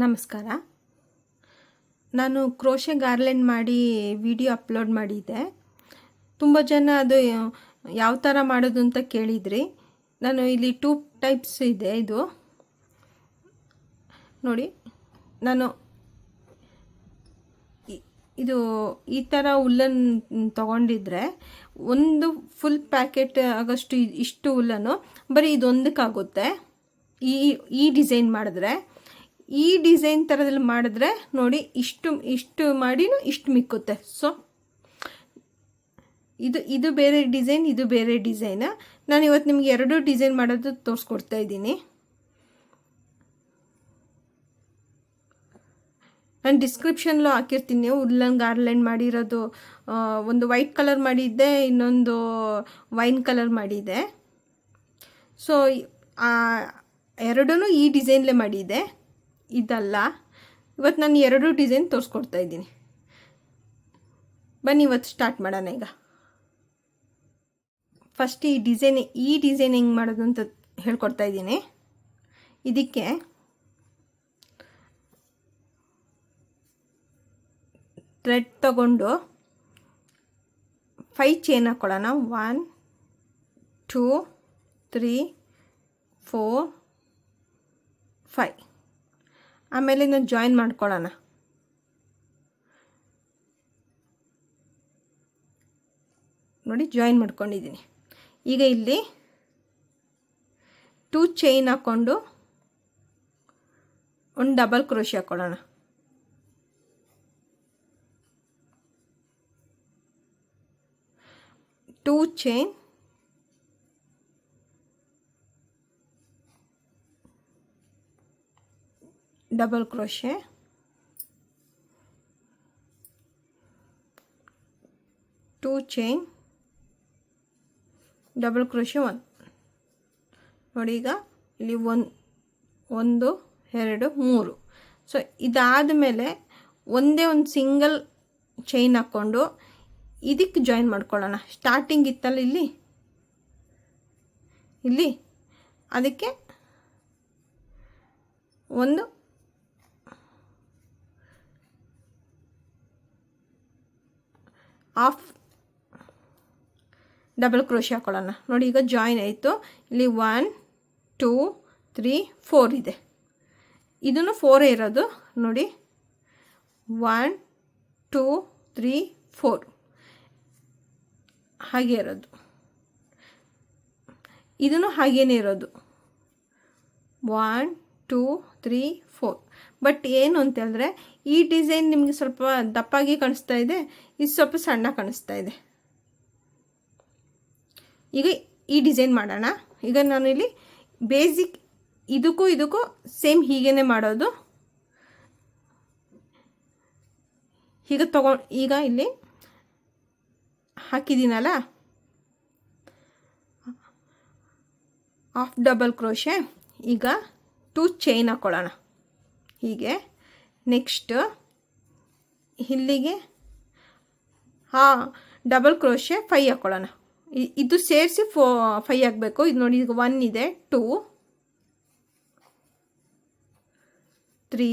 ನಮಸ್ಕಾರ. ನಾನು crochet garland ಮಾಡಿ ವಿಡಿಯೋ ಅಪ್ಲೋಡ್ ಮಾಡಿದ್ದೆ. ತುಂಬ ಜನ ಅದು ಯಾವ ಥರ ಮಾಡೋದು ಅಂತ ಕೇಳಿದ್ರಿ. ನಾನು ಇಲ್ಲಿ 2 ಟೈಪ್ಸ್ ಇದೆ. ಇದು ನೋಡಿ, ನಾನು ಇದು ಈ ಥರ ಉಲ್ಲನ್ ತೊಗೊಂಡಿದ್ರೆ ಒಂದು ಫುಲ್ ಪ್ಯಾಕೆಟ್ ಆಗೋಷ್ಟು ಇಷ್ಟು ಉಲ್ಲನ್ನು ಬರೀ ಇದೊಂದಕ್ಕಾಗುತ್ತೆ. ಈ ಡಿಸೈನ್ ಮಾಡಿದ್ರೆ, ಈ ಡಿಸೈನ್ ಥರದಲ್ಲಿ ಮಾಡಿದ್ರೆ ನೋಡಿ ಇಷ್ಟು ಮಾಡಿನೂ ಇಷ್ಟು ಮಿಕ್ಕುತ್ತೆ. ಸೊ ಇದು ಬೇರೆ ಡಿಸೈನ್, ಇದು ಬೇರೆ ಡಿಸೈನ್. ನಾನು ಇವತ್ತು ನಿಮಗೆ 2 ಡಿಸೈನ್ ಮಾಡೋದು ತೋರಿಸ್ಕೊಡ್ತಾ ಇದ್ದೀನಿ. ನಾನು ಡಿಸ್ಕ್ರಿಪ್ಷನ್లో ಹಾಕಿರ್ತೀನಿ. ಉಲ್ಲನ್ ಗಾರ್ಲೆಂಡ್ ಮಾಡಿರೋದು ಒಂದು ವೈಟ್ ಕಲರ್ ಮಾಡಿದ್ದೆ, ಇನ್ನೊಂದು ವೈನ್ ಕಲರ್ ಮಾಡಿದ್ದೆ. ಸೊ ಎರಡೂ ಈ ಡಿಸೈನ್ಲೇ ಮಾಡಿದ್ದೆ, ಇದಲ್ಲ. ಇವತ್ತು ನಾನು 2 ಡಿಸೈನ್ ತೋರಿಸ್ಕೊಡ್ತಾ ಇದ್ದೀನಿ. ಬನ್ನಿ ಇವತ್ತು ಸ್ಟಾರ್ಟ್ ಮಾಡೋಣ. ಈಗ ಫಸ್ಟ್ ಈ ಡಿಸೈನ್ ಹೆಂಗೆ ಮಾಡೋದು ಅಂತ ಹೇಳ್ಕೊಡ್ತಾ ಇದ್ದೀನಿ. ಇದಕ್ಕೆ ಥ್ರೆಡ್ ತಗೊಂಡು 5 ಚೈನ್ ಹಾಕ್ಕೊಳ್ಳೋಣ. 1 2 3 4 5. ಆಮೇಲೆ ನಾವು ಜಾಯಿನ್ ಮಾಡ್ಕೊಳ್ಳೋಣ. ನೋಡಿ, ಜಾಯಿನ್ ಮಾಡ್ಕೊಂಡಿದ್ದೀನಿ. ಈಗ ಇಲ್ಲಿ 2 ಚೈನ್ ಹಾಕ್ಕೊಂಡು ಒಂದು ಡಬಲ್ ಕ್ರೋಶೆ ಹಾಕ್ಕೊಳ್ಳೋಣ. Two chain, double crochet, 2 chain, double crochet 1. ನೋಡಿ, ಈಗ ಇಲ್ಲಿ 1 2 3. ಸೊ ಇದಾದ ಮೇಲೆ ಒಂದೇ ಒಂದು ಸಿಂಗಲ್ ಚೈನ್ ಹಾಕ್ಕೊಂಡು ಇದಕ್ಕೆ ಜಾಯಿನ್ ಮಾಡ್ಕೊಳ್ಳೋಣ. ಸ್ಟಾರ್ಟಿಂಗ್ ಇತ್ತಲ್ಲ ಇಲ್ಲಿ ಅದಕ್ಕೆ ಒಂದು ಹಾಫ್ ಡಬಲ್ ಕ್ರೋಶೆ ಹಾಕ್ಕೊಳ್ಳೋಣ. ನೋಡಿ, ಈಗ ಜಾಯಿನ್ ಆಯಿತು. ಇಲ್ಲಿ 1 2 3 4 ಇದೆ. ಇದನ್ನು 4 ಇರೋದು. ನೋಡಿ, 1 2 3 4 ಹಾಗೆ ಇರೋದು. ಇದನ್ನು ಹಾಗೇನೇ ಇರೋದು. 1 2 3 4. ಬಟ್ ಏನು ಅಂತಂದರೆ, ಈ ಡಿಸೈನ್ ನಿಮಗೆ ಸ್ವಲ್ಪ ದಪ್ಪಾಗಿ ಕಾಣಿಸ್ತಾ ಇದೆ, ಇದು ಸ್ವಲ್ಪ ಸಣ್ಣ ಕಾಣಿಸ್ತಾ ಇದೆ. ಈಗ ಈ ಡಿಸೈನ್ ಮಾಡೋಣ. ಈಗ ನಾನು ಇಲ್ಲಿ ಬೇಸಿಕ್ ಇದಕ್ಕೂ ಸೇಮ್ ಹೀಗೇ ಮಾಡೋದು. ಈಗ ಇಲ್ಲಿ ಹಾಕಿದ್ದೀನಲ್ಲ, ಹಾಫ್ ಡಬಲ್ ಕ್ರೋಶೆ. ಈಗ 2 ಚೈನ್ ಹಾಕ್ಕೊಳ್ಳೋಣ ಹೀಗೆ. ನೆಕ್ಸ್ಟ್ ಇಲ್ಲಿಗೆ ಡಬಲ್ ಕ್ರೋಶೆ 5 ಹಾಕ್ಕೊಳ್ಳೋಣ. ಇದು ಸೇರಿಸಿ 5 ಆಗಬೇಕು. ಇದು ನೋಡಿ, ಈಗ 1 ಇದೆ, 2 3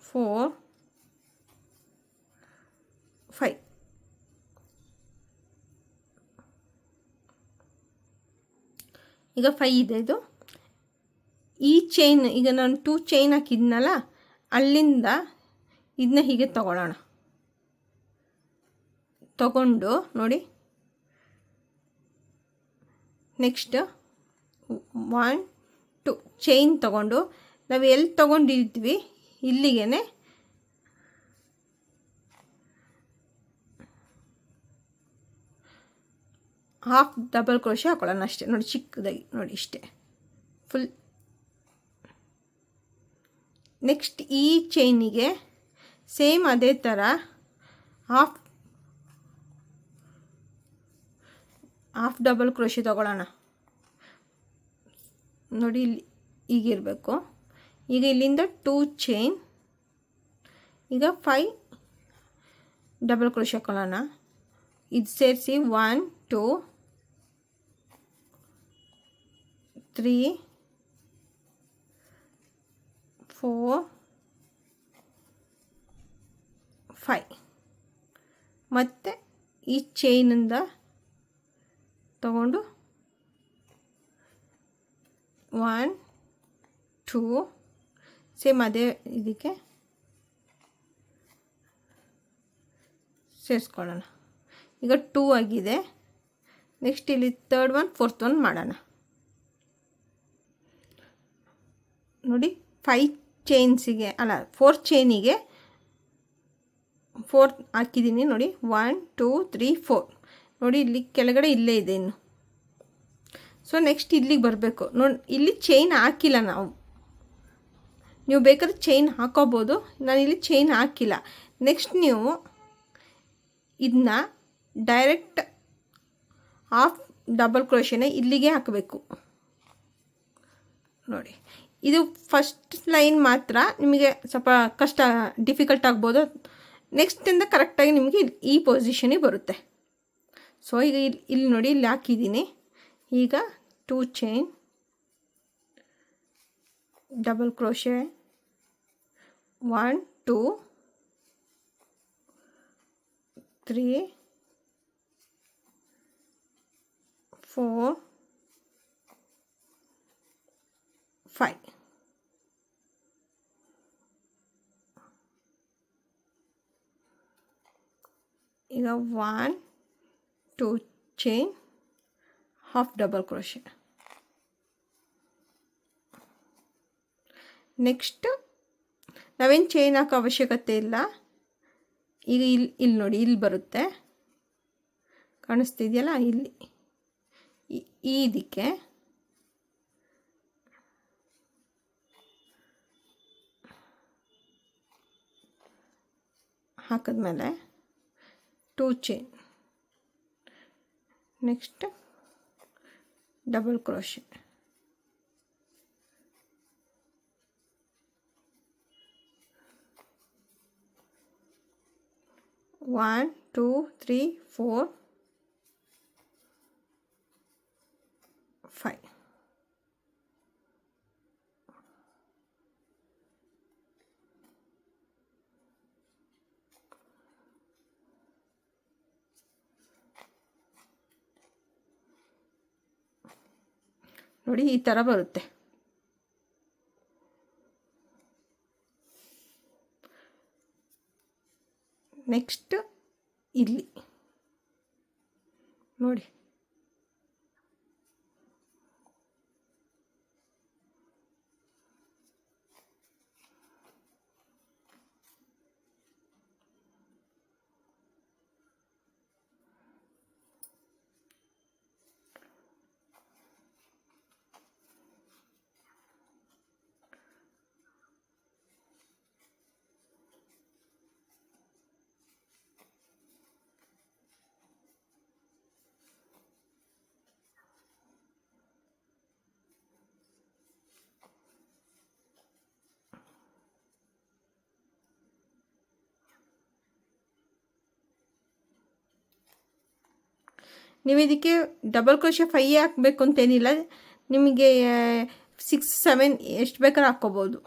4 5. ಈಗ 5 ಇದೆ. ಇದು ಈ ಚೈನ್, ಈಗ ನಾನು 2 ಚೈನ್ ಹಾಕಿದ್ನಲ್ಲ, ಅಲ್ಲಿಂದ ಇದನ್ನ ಹೀಗೆ ತಗೊಳ್ಳೋಣ. ತಗೊಂಡು ನೋಡಿ, ನೆಕ್ಸ್ಟ್ 1 2 ಚೈನ್ ತಗೊಂಡು ನಾವು ಎಲ್ಲಿ ತಗೊಂಡಿದ್ವಿ ಇಲ್ಲಿಗೆ ಹಾಫ್ ಡಬಲ್ ಕ್ರೋಶೆ ಹಾಕೊಳ್ಳೋಣ ಅಷ್ಟೇ. ನೋಡಿ, ಚಿಕ್ಕದಾಗಿ ನೋಡಿ, ಇಷ್ಟೇ ಫುಲ್. ನೆಕ್ಸ್ಟ್ ಈ ಚೈನಿಗೆ ಸೇಮ್ ಅದೇ ಥರ ಹಾಫ್ ಡಬಲ್ ಕ್ರೋಶೆ ತಗೊಳ್ಳೋಣ. ನೋಡಿ, ಇಲ್ಲಿ ಈಗಿರಬೇಕು. ಈಗ ಇಲ್ಲಿಂದ 2 ಚೈನ್, ಈಗ 5 ಡಬಲ್ ಕ್ರೋಶೆ ಹಾಕೊಳ್ಳೋಣ. ಇದು ಸೇರಿಸಿ 1 2 3 4 5 ಮತ್ತು ಈ ಚೈನಿಂದ ತಗೊಂಡು 1 2 ಸೇಮ್ ಅದೇ ಇದಕ್ಕೆ ಸೇರಿಸ್ಕೊಳ್ಳೋಣ. ಈಗ 2 ಆಗಿದೆ. ನೆಕ್ಸ್ಟ್ ಇಲ್ಲಿ ಥರ್ಡ್ ಒನ್ ಫೋರ್ತ್ ಒನ್ ಮಾಡೋಣ. ನೋಡಿ 5 ಚೈನ್ಸಿಗೆ ಅಲ್ಲ 4 ಚೈನಿಗೆ 4 ಹಾಕಿದ್ದೀನಿ ನೋಡಿ. 1 2 3 4 ನೋಡಿ, ಇಲ್ಲಿ ಕೆಳಗಡೆ ಇಲ್ಲೇ ಇದೆ ಇನ್ನು. ಸೊ ನೆಕ್ಸ್ಟ್ ಇಲ್ಲಿಗೆ ಬರಬೇಕು ನೋಡಿ. ಇಲ್ಲಿ ಚೈನ್ ಹಾಕಿಲ್ಲ ನಾವು, ನೀವು ಬೇಕಾದ್ರೆ ಚೈನ್ ಹಾಕೋಬೋದು, ನಾನಿಲ್ಲಿ ಚೈನ್ ಹಾಕಿಲ್ಲ. ನೆಕ್ಸ್ಟ್ ನೀವು ಇದನ್ನ ಡೈರೆಕ್ಟ್ ಹಾಫ್ ಡಬಲ್ ಕ್ರೋಶೆನ ಇಲ್ಲಿಗೆ ಹಾಕಬೇಕು ನೋಡಿ. ಇದು ಫಸ್ಟ್ ಲೈನ್ ಮಾತ್ರ ನಿಮಗೆ ಸ್ವಲ್ಪ ಕಷ್ಟ ಡಿಫಿಕಲ್ಟ್ ಆಗ್ಬೋದು. ನೆಕ್ಸ್ಟಿಂದ ಕರೆಕ್ಟಾಗಿ ನಿಮಗೆ ಈ ಪೊಸಿಷನಿಗೆ ಬರುತ್ತೆ. ಸೊ ಈಗ ಇಲ್ಲಿ ನೋಡಿ, ಇಲ್ಲಿ ಹಾಕಿದ್ದೀನಿ. ಈಗ 2 ಚೈನ್ ಡಬಲ್ ಕ್ರೋಶೆ 1 2 3 4 5 ಈಗ 1 2 chain half double crochet. Next ನಾವೇನು ಚೈನ್ ಹಾಕೋ ಅವಶ್ಯಕತೆ ಇಲ್ಲ. ಈಗ ಇಲ್ಲಿ ನೋಡಿ, ಇಲ್ಲಿ ಬರುತ್ತೆ, ಕಾಣಿಸ್ತಿದೆಯಲ್ಲ, ಇಲ್ಲಿ ಈ ಇದಕ್ಕೆ ಹಾಕಿದ್ಮೇಲೆ 2 ಚೈನ್, ನೆಕ್ಸ್ಟ್ ಡಬಲ್ ಕ್ರೋಶೆ, 1 2 3 4 5 ನೋಡಿ, ಈ ಥರ ಬರುತ್ತೆ. ನೆಕ್ಸ್ಟ್ ಇಲ್ಲಿ ನೋಡಿ, ನೀವು ಇದಕ್ಕೆ ಡಬಲ್ ಕ್ರೋಶೆ 5 ಹಾಕಬೇಕು ಅಂತೇನಿಲ್ಲ. ನಿಮಗೆ 6 7 ಎಷ್ಟು ಬೇಕಾದ್ರೂ ಹಾಕ್ಕೋಬೋದು.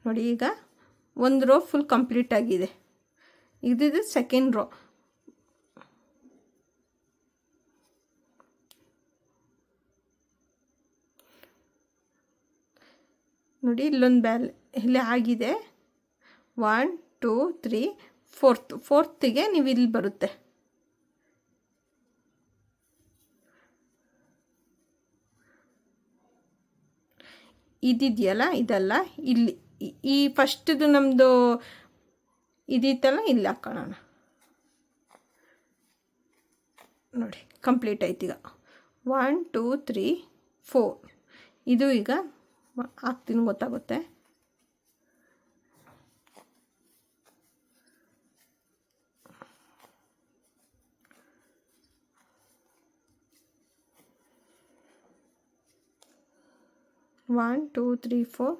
ನೋಡಿ, ಈಗ ಒಂದು ರೋ ಫುಲ್ ಕಂಪ್ಲೀಟ್ ಆಗಿದೆ. ಇದು ಸೆಕೆಂಡ್ ರೋ. ನೋಡಿ, ಇಲ್ಲೊಂದು ಇಲ್ಲಿ ಆಗಿದೆ. 1 2 3 4ಗೆ ನೀವು ಇಲ್ಲಿ ಬರುತ್ತೆ. ಇದಿದೆಯಲ್ಲ, ಇದಲ್ಲ, ಇಲ್ಲಿ ಈ ಫಸ್ಟ್ದು ನಮ್ಮದು ಇದಿತ್ತಲ್ಲ, ಇಲ್ಲಿ ಹಾಕೋಣ ನೋಡಿ. ಕಂಪ್ಲೀಟ್ ಆಯ್ತು. ಈಗ 1 2 3 4 ಇದು ಈಗ ಹಾಕ್ತೀನಿ, ಗೊತ್ತಾಗುತ್ತೆ. One, 2, 3, 4,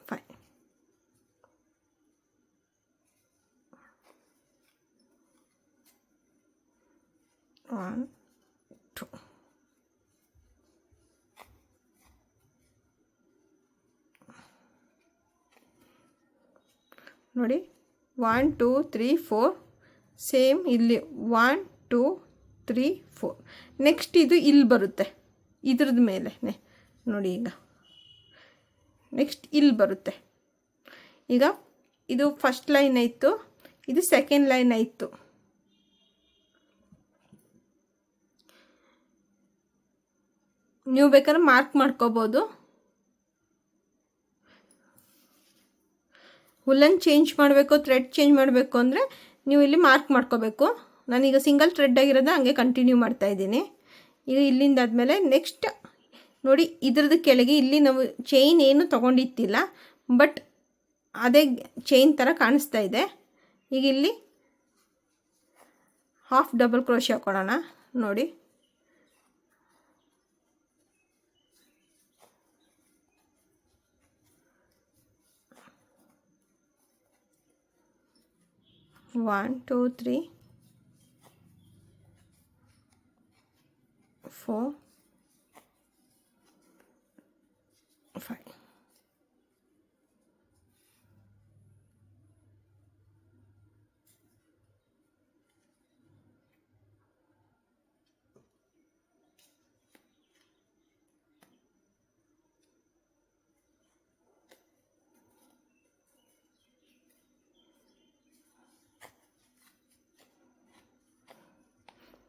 5. 1 2 ನೋಡಿ 1 2 3 4 ಸೇಮ್ ಇಲ್ಲಿ 1 2 3 4 ನೆಕ್ಸ್ಟ್ ಇದು ಇಲ್ಲಿ ಬರುತ್ತೆ ಇದ್ರದ್ದು ಮೇಲೆ ನೋಡಿ ಈಗ ನೆಕ್ಸ್ಟ್ ಇಲ್ಲಿ ಬರುತ್ತೆ ಈಗ ಇದು ಫಸ್ಟ್ ಲೈನ್ ಆಯಿತು ಇದು ಸೆಕೆಂಡ್ ಲೈನ್ ಆಯಿತು ನೀವು ಬೇಕಾದ್ರೆ ಮಾರ್ಕ್ ಮಾಡ್ಕೋಬೋದು ಹುಲ್ಲನ್ನು ಚೇಂಜ್ ಮಾಡಬೇಕು ಥ್ರೆಡ್ ಚೇಂಜ್ ಮಾಡಬೇಕು ಅಂದರೆ ನೀವು ಇಲ್ಲಿ ಮಾರ್ಕ್ ಮಾಡ್ಕೋಬೇಕು ನಾನೀಗ ಸಿಂಗಲ್ ಥ್ರೆಡ್ ಆಗಿರೋದು ಹಂಗೆ ಕಂಟಿನ್ಯೂ ಮಾಡ್ತಾಯಿದ್ದೀನಿ ಈಗ ಇಲ್ಲಿಂದ ಆದಮೇಲೆ ನೆಕ್ಸ್ಟ್ ನೋಡಿ ಇದ್ರದ್ದು ಕೆಳಗೆ ಇಲ್ಲಿ ನಾವು ಚೈನ್ ಏನು ತೊಗೊಂಡಿತ್ತಿಲ್ಲ ಬಟ್ ಅದೇ ಚೈನ್ ಥರ ಕಾಣಿಸ್ತಾ ಇದೆ ಈಗ ಇಲ್ಲಿ ಹಾಫ್ ಡಬಲ್ ಕ್ರೋಶೆ ಹಾಕೊಳ್ಳೋಣ ನೋಡಿ One, 2, 3, 4, 5.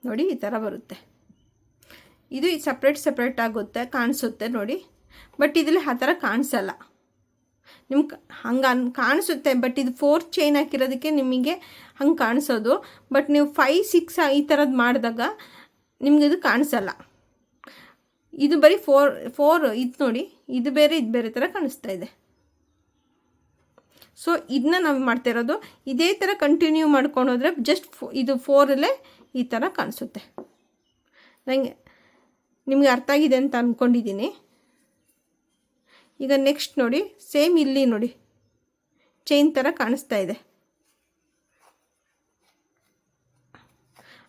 ನೋಡಿ ಈ ಥರ ಬರುತ್ತೆ ಇದು ಸಪ್ರೇಟ್ ಆಗುತ್ತೆ ಕಾಣಿಸುತ್ತೆ ನೋಡಿ ಬಟ್ ಇದರಲ್ಲಿ ಆ ಥರ ಕಾಣಿಸಲ್ಲ ನಿಮ್ಗೆ ಹಂಗೆ ಕಾಣಿಸುತ್ತೆ ಬಟ್ ಇದು 4 ಚೈನ್ ಹಾಕಿರೋದಕ್ಕೆ ನಿಮಗೆ ಹಂಗೆ ಕಾಣಿಸೋದು ಬಟ್ ನೀವು 5 6 ಈ ಥರದ್ದು ಮಾಡಿದಾಗ ನಿಮ್ಗೆ ಇದು ಕಾಣಿಸಲ್ಲ ಇದು ಬರೀ 4 ಇದು ನೋಡಿ ಇದು ಬೇರೆ ಥರ ಕಾಣಿಸ್ತಾ ಇದೆ ಸೊ ಇದನ್ನ ನಾವು ಮಾಡ್ತಾ ಇರೋದು ಇದೇ ಥರ ಕಂಟಿನ್ಯೂ ಮಾಡ್ಕೊಂಡು ಹೋದರೆ ಜಸ್ಟ್ ಇದು 4ಅಲ್ಲೇ ಈ ಥರ ಕಾಣಿಸುತ್ತೆ ನನಗೆ ನಿಮಗೆ ಅರ್ಥ ಆಗಿದೆ ಅಂತ ಅಂದ್ಕೊಂಡಿದ್ದೀನಿ ಈಗ ನೆಕ್ಸ್ಟ್ ನೋಡಿ ಸೇಮ್ ಇಲ್ಲಿ ನೋಡಿ ಚೈನ್ ಥರ ಕಾಣಿಸ್ತಾ ಇದೆ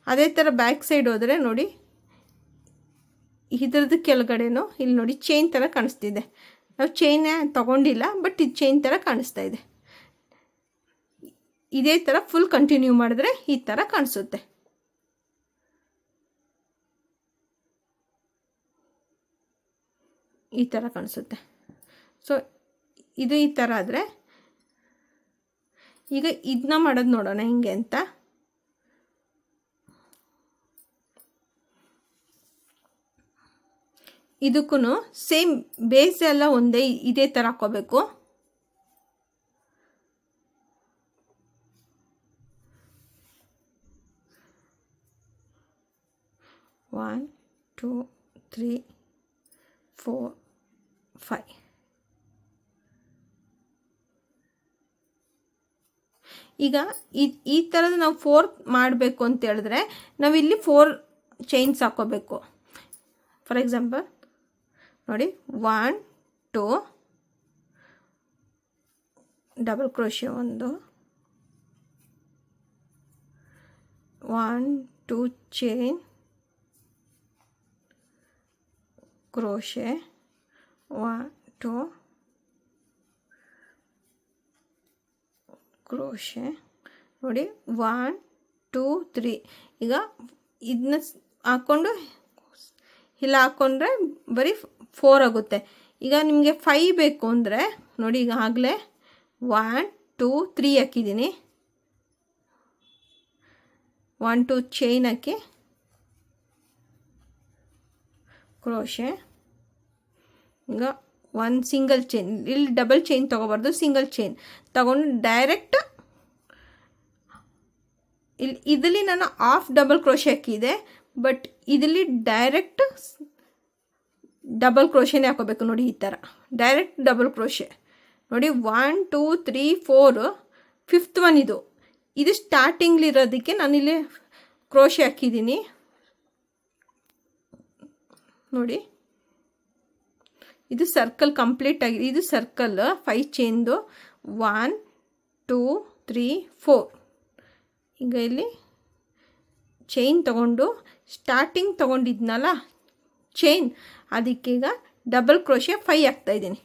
ಅದೇ ಥರ ಬ್ಯಾಕ್ ಸೈಡ್ ಹೋದರೆ ನೋಡಿ ಇದ್ರದ್ದು ಕೆಳಗಡೆನೂ ಇಲ್ಲಿ ನೋಡಿ ಚೈನ್ ಥರ ಕಾಣಿಸ್ತಿದೆ ನಾವು ಚೈನ್ ತೊಗೊಂಡಿಲ್ಲ ಬಟ್ ಇದು ಚೈನ್ ಥರ ಕಾಣಿಸ್ತಾ ಇದೆ ಇದೇ ಥರ ಫುಲ್ ಕಂಟಿನ್ಯೂ ಮಾಡಿದ್ರೆ ಈ ಥರ ಕಾಣಿಸುತ್ತೆ ಈ ಥರ ಕಾಣಿಸುತ್ತೆ ಸೊ ಇದು ಈ ಥರ ಆದರೆ ಈಗ ಇದನ್ನ ಮಾಡೋದು ನೋಡೋಣ ಹಿಂಗೆ ಅಂತ ಇದಕ್ಕೂ ಸೇಮ್ ಬೇಸ್ ಎಲ್ಲ ಒಂದೇ ಇದೇ ಥರ ಹಾಕ್ಕೋಬೇಕು ಒನ್ 2 3 4 5 ಈಗ ಈ ಥರದ್ದು ನಾವು 4 ಮಾಡಬೇಕು ಅಂತ ಹೇಳಿದ್ರೆ ನಾವಿಲ್ಲಿ 4 ಚೈನ್ಸ್ ಹಾಕ್ಕೋಬೇಕು ಫಾರ್ ಎಕ್ಸಾಂಪಲ್ ನೋಡಿ 1 2 double crochet 1 2 chain crochet 1 2 crochet ನೋಡಿ 1 2 3 ಈಗ ಇದನ್ನ ಹಾಕ್ಕೊಂಡು ಇಲ್ಲ ಹಾಕ್ಕೊಂಡ್ರೆ ಬರೀ 4 ಆಗುತ್ತೆ ಈಗ ನಿಮಗೆ 5 ಬೇಕು ಅಂದರೆ ನೋಡಿ ಈಗ ಆಗಲೇ 1 2 3 ಹಾಕಿದ್ದೀನಿ 1 2 ಚೈನ್ ಹಾಕಿ ಕ್ರೋಶೆ ಈಗ 1 ಸಿಂಗಲ್ ಚೈನ್ ಇಲ್ಲಿ ಡಬಲ್ ಚೈನ್ ತೊಗೋಬಾರ್ದು ಸಿಂಗಲ್ ಚೈನ್ ತಗೊಂಡು ಡೈರೆಕ್ಟ್ ಇದರಲ್ಲಿ ನಾನು ಹಾಫ್ ಡಬಲ್ ಕ್ರೋಶೆ ಹಾಕಿದೆ ಬಟ್ ಇದರಲ್ಲಿ ಡೈರೆಕ್ಟ್ ಡಬಲ್ ಕ್ರೋಶೆನೇ ಹಾಕೋಬೇಕು ನೋಡಿ ಈ ಥರ ಡೈರೆಕ್ಟ್ ಡಬಲ್ ಕ್ರೋಶೆ ನೋಡಿ 1 2 3 4 5th ಒನ್ ಇದು ಸ್ಟಾರ್ಟಿಂಗ್ಲಿರೋದಕ್ಕೆ ನಾನಿಲ್ಲಿ ಕ್ರೋಶೆ ಹಾಕಿದ್ದೀನಿ ನೋಡಿ ಇದು ಸರ್ಕಲ್ ಕಂಪ್ಲೀಟ್ ಆಗಿದೆ ಇದು ಸರ್ಕಲ್ 5 ಚೈನ್ದು 1 2 3 4 ಈಗ ಇಲ್ಲಿ ಚೈನ್ ತೊಗೊಂಡು ಸ್ಟಾರ್ಟಿಂಗ್ ತೊಗೊಂಡಿದ್ನಲ್ಲ ಚೈನ್, ಅದಕ್ಕೀಗ ಡಬಲ್ ಕ್ರೋಶೆ 5 ಹಾಕ್ತಾಯಿದ್ದೀನಿ.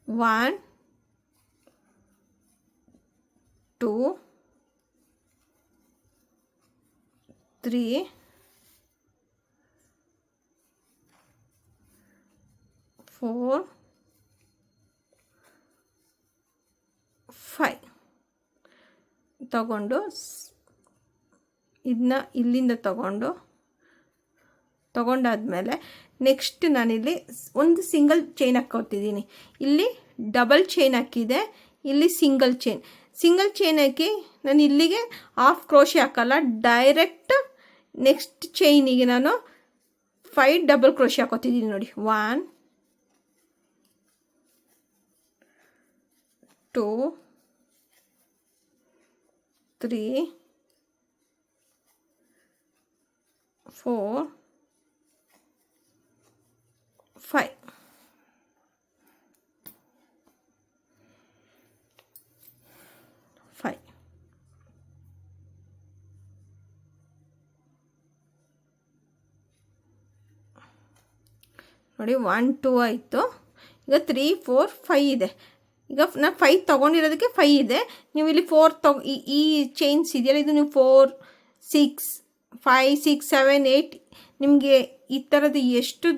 1 2 3 4 5 ತಗೊಂಡು ಇದನ್ನ ಇಲ್ಲಿಂದ ತಗೊಂಡಾದ್ಮೇಲೆ ನೆಕ್ಸ್ಟ್ ನಾನಿಲ್ಲಿ ಒಂದು ಸಿಂಗಲ್ ಚೈನ್ ಹಾಕ್ಕೊತಿದ್ದೀನಿ. ಇಲ್ಲಿ ಡಬಲ್ ಚೈನ್ ಹಾಕಿದೆ, ಇಲ್ಲಿ ಸಿಂಗಲ್ ಚೈನ್ ಹಾಕಿ ನಾನು ಇಲ್ಲಿಗೆ ಹಾಫ್ ಕ್ರೋಶೆ ಹಾಕಲ್ಲ, ಡೈರೆಕ್ಟ್ ನೆಕ್ಸ್ಟ್ ಚೈನಿಗೆ ನಾನು 5 ಡಬಲ್ ಕ್ರೋಶೆ ಹಾಕೋತಿದ್ದೀನಿ ನೋಡಿ. 1 2 3 4 5 ನೋಡಿ. 1 2 ಆಯಿತು. ಈಗ 3 4 5 ಇದೆ. ಈಗ ನಾನು 5 ತೊಗೊಂಡಿರೋದಕ್ಕೆ 5 ಇದೆ. ನೀವು ಇಲ್ಲಿ 4 ಈ ಚೈನ್ಸ್ ಇದೆಯಲ್ಲ, ಇದು ನೀವು 4 6 5 6 7 8 ನಿಮಗೆ ಈ ಥರದ್ದು ಎಷ್ಟು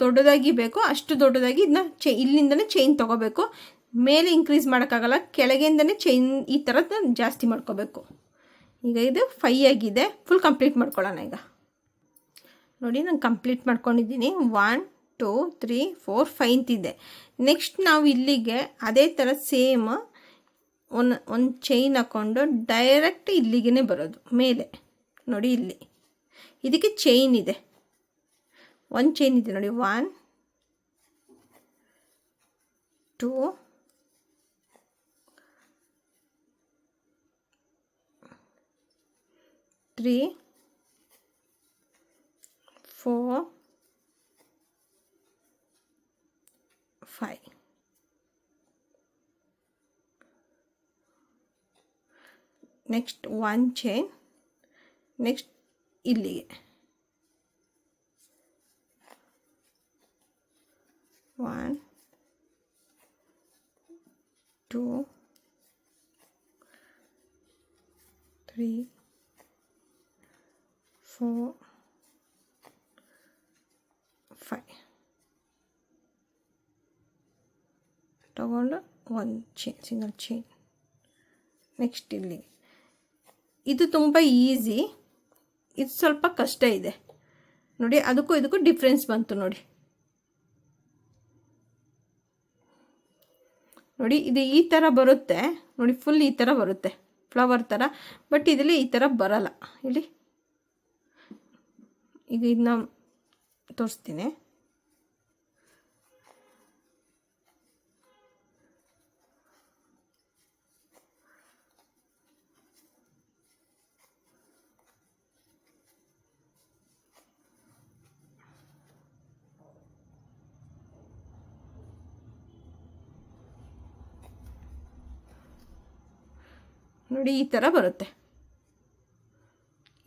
ದೊಡ್ಡದಾಗಿ ಬೇಕೋ ಅಷ್ಟು ದೊಡ್ಡದಾಗಿ ಇದನ್ನ ಇಲ್ಲಿಂದನೇ ಚೈನ್ ತೊಗೋಬೇಕು. ಮೇಲೆ ಇನ್ಕ್ರೀಸ್ ಮಾಡೋಕ್ಕಾಗಲ್ಲ, ಕೆಳಗಿಂದನೇ ಚೈನ್ ಈ ಥರದ್ದು ಜಾಸ್ತಿ ಮಾಡ್ಕೋಬೇಕು. ಈಗ ಇದು 5 ಆಗಿದೆ. ಫುಲ್ ಕಂಪ್ಲೀಟ್ ಮಾಡ್ಕೊಳ್ಳೋಣ. ಈಗ ನೋಡಿ ನಾನು ಕಂಪ್ಲೀಟ್ ಮಾಡ್ಕೊಂಡಿದ್ದೀನಿ. 1 2 3 4 5 ಅಂತಿದೆ. ನೆಕ್ಸ್ಟ್ ನಾವು ಇಲ್ಲಿಗೆ ಅದೇ ಥರ ಸೇಮ್ ಒಂದು ಚೈನ್ ಹಾಕ್ಕೊಂಡು ಡೈರೆಕ್ಟ್ ಇಲ್ಲಿಗೆ ಬರೋದು ಮೇಲೆ ನೋಡಿ. ಇಲ್ಲಿ ಇದಕ್ಕೆ ಚೈನ್ ಇದೆ, ಒಂದು ಚೈನ್ ಇದೆ ನೋಡಿ. 1 2 3 4 5 ನೆಕ್ಸ್ಟ್ 1 ಚೈನ್, ನೆಕ್ಸ್ಟ್ ಇಲ್ಲಿಗೆ 1 2 3 4 5 ತಗೊಂಡು ಒಂದು ಚೈನ್, ಸಿಂಗಲ್ ಚೈನ್. ನೆಕ್ಸ್ಟ್ ಇಲ್ಲಿ ಇದು ತುಂಬ ಈಸಿ, ಇದು ಸ್ವಲ್ಪ ಕಷ್ಟ ಇದೆ ನೋಡಿ. ಅದಕ್ಕೂ ಇದಕ್ಕೂ ಡಿಫ್ರೆನ್ಸ್ ಬಂತು ನೋಡಿ. ಇದು ಈ ಥರ ಬರುತ್ತೆ ನೋಡಿ, ಫುಲ್ ಈ ಥರ ಬರುತ್ತೆ ಫ್ಲವರ್ ಥರ. ಬಟ್ ಇದರಲ್ಲಿ ಈ ಥರ ಬರಲ್ಲ. ಇಲ್ಲಿ ಈಗ ಇದನ್ನ ತೋರಿಸ್ತೀನಿ. ನೋಡಿ ಈ ಥರ ಬರುತ್ತೆ.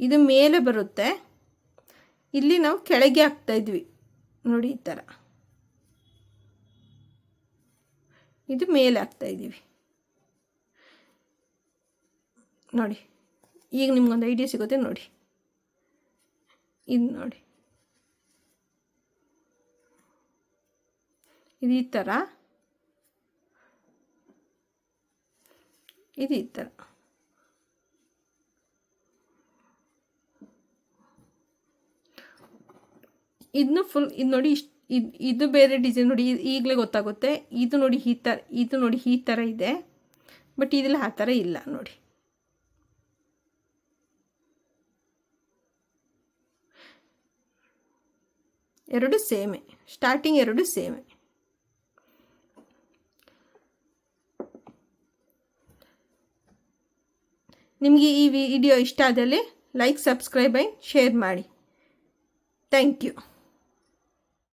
ಇದು ಮೇಲೆ ಬರುತ್ತೆ, ಇಲ್ಲಿ ನಾವು ಕೆಳಗೆ ಹಾಕ್ತಾಯಿದ್ವಿ ನೋಡಿ. ಈ ಥರ ಇದು ಮೇಲೆ ಹಾಕ್ತಾಯಿದ್ದೀವಿ ನೋಡಿ. ಈಗ ನಿಮ್ಗೊಂದು ಐಡಿಯಾ ಸಿಗುತ್ತೆ ನೋಡಿ. ಇದು ನೋಡಿ, ಇದು ಈ ಥರ, ಇದು ಈ ಥರ. ಇದನ್ನು ಫುಲ್ ಇದು ನೋಡಿ. ಇದು ಬೇರೆ ಡಿಸೈನ್ ನೋಡಿ, ಈಗಲೇ ಗೊತ್ತಾಗುತ್ತೆ. ಇದು ನೋಡಿ ಈ ಥರ, ಇದು ನೋಡಿ ಈ ಥರ ಇದೆ. ಬಟ್ ಇದೆಲ್ಲ ಆ ಥರ ಇಲ್ಲ ನೋಡಿ. ಎರಡು ಸೇಮೆ, ಸ್ಟಾರ್ಟಿಂಗ್ ಎರಡು ಸೇಮೆ. ನಿಮಗೆ ಈ ವಿಡಿಯೋ ಇಷ್ಟ ಆದಲ್ಲಿ ಲೈಕ್, ಸಬ್ಸ್ಕ್ರೈಬ್ ಆ್ಯಂಡ್ ಶೇರ್ ಮಾಡಿ. Thank you.